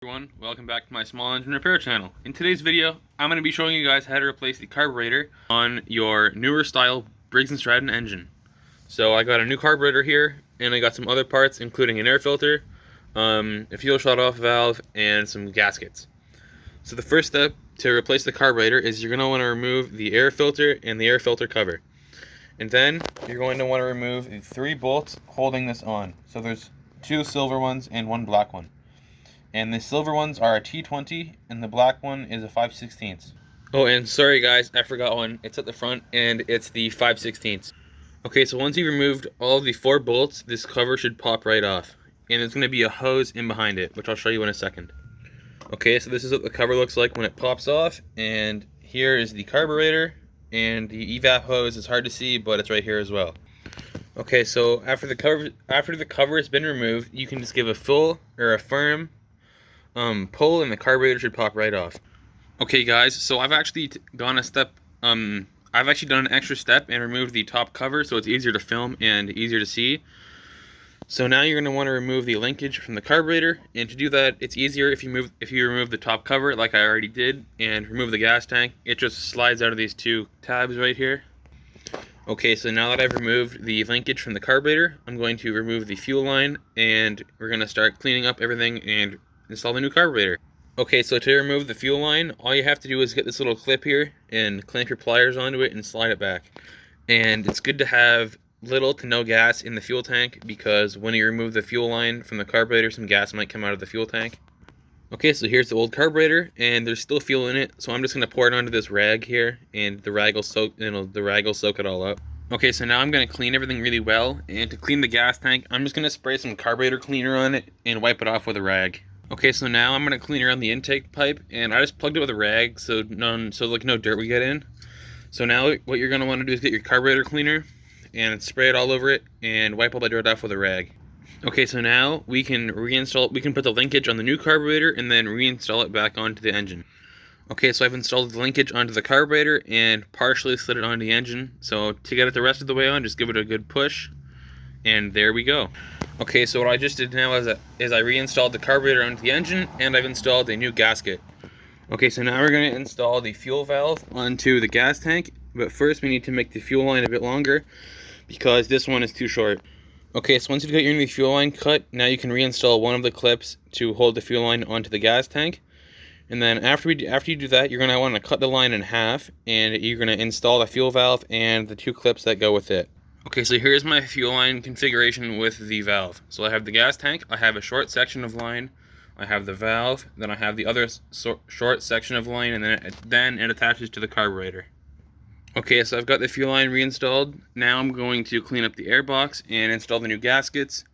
Everyone, welcome back to my small engine repair channel. In today's video, I'm going to be showing you guys how to replace the carburetor on your newer style Briggs & Stratton engine. So I got a new carburetor here, and I got some other parts, including an air filter, a fuel shut-off valve, and some gaskets. So the first step to replace the carburetor is you're going to want to remove the air filter and the air filter cover. And then you're going to want to remove the 3 bolts holding this on. So there's 2 silver ones and 1 black one. And the silver ones are a T20, and the black one is a 5/16. Oh, and sorry guys, I forgot one. It's at the front, and it's the 5/16. Okay, so once you've removed all of the 4 bolts, this cover should pop right off. And there's going to be a hose in behind it, which I'll show you in a second. Okay, so this is what the cover looks like when it pops off, and here is the carburetor, and the evap hose is hard to see, but it's right here as well. Okay, so after the cover has been removed, you can just give a full or a firm pull, and the carburetor should pop right off. Okay guys, so I've actually gone a step, I've actually done an extra step and removed the top cover so it's easier to film and easier to see. So now you're going to want to remove the linkage from the carburetor, and to do that it's easier if you remove the top cover like I already did and remove the gas tank. It just slides out of these 2 tabs right here. Okay, so now that I've removed the linkage from the carburetor, I'm going to remove the fuel line, and we're going to start cleaning up everything and install the new carburetor. Okay, so to remove the fuel line, all you have to do is get this little clip here and clamp your pliers onto it and slide it back. And it's good to have little to no gas in the fuel tank, because when you remove the fuel line from the carburetor, some gas might come out of the fuel tank. Okay, so here's the old carburetor, and there's still fuel in it, so I'm just going to pour it onto this rag here, and the rag will soak it all up. Okay, so now I'm going to clean everything really well, and to clean the gas tank, I'm just going to spray some carburetor cleaner on it and wipe it off with a rag. Okay, so now I'm going to clean around the intake pipe, and I just plugged it with a rag so no dirt would get in. So now what you're going to want to do is get your carburetor cleaner and spray it all over it and wipe all the dirt off with a rag. Okay, so now we can put the linkage on the new carburetor and then reinstall it back onto the engine. Okay, so I've installed the linkage onto the carburetor and partially slid it onto the engine. So to get it the rest of the way on, just give it a good push, and there we go. Okay, so what I just did now is I reinstalled the carburetor onto the engine, and I've installed a new gasket. Okay, so now we're going to install the fuel valve onto the gas tank, but first we need to make the fuel line a bit longer because this one is too short. Okay, so once you've got your new fuel line cut, now you can reinstall one of the clips to hold the fuel line onto the gas tank. And then after you do that, you're going to want to cut the line in half, and you're going to install the fuel valve and the 2 clips that go with it. Okay, so here's my fuel line configuration with the valve. So I have the gas tank, I have a short section of line, I have the valve, then I have the other short section of line, and then it attaches to the carburetor. Okay, so I've got the fuel line reinstalled. Now I'm going to clean up the air box and install the new gaskets.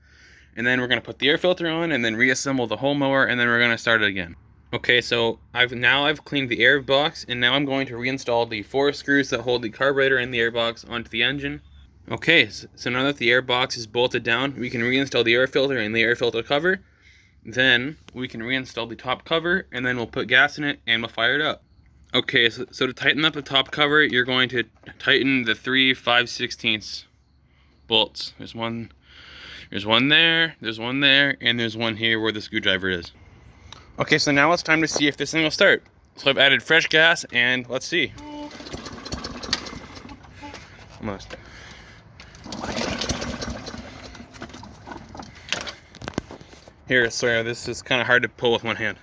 And then we're going to put the air filter on and then reassemble the whole mower, and then we're going to start it again. Okay, so I've cleaned the air box, and now I'm going to reinstall the 4 screws that hold the carburetor and the air box onto the engine. Okay, so now that the air box is bolted down, we can reinstall the air filter and the air filter cover. Then we can reinstall the top cover, and then we'll put gas in it and we'll fire it up. Okay, so to tighten up the top cover, you're going to tighten the 3 5/16 bolts. There's one there, there's one there, and there's one here where the screwdriver is. Okay, so now it's time to see if this thing will start. So I've added fresh gas, and let's see. Almost. Here, sorry, this is kind of hard to pull with one hand.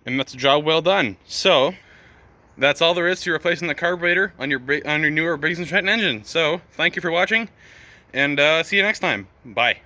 And that's a job well done. So that's all there is to replacing the carburetor on your newer Briggs & Stratton engine. So thank you for watching, and see you next time. Bye.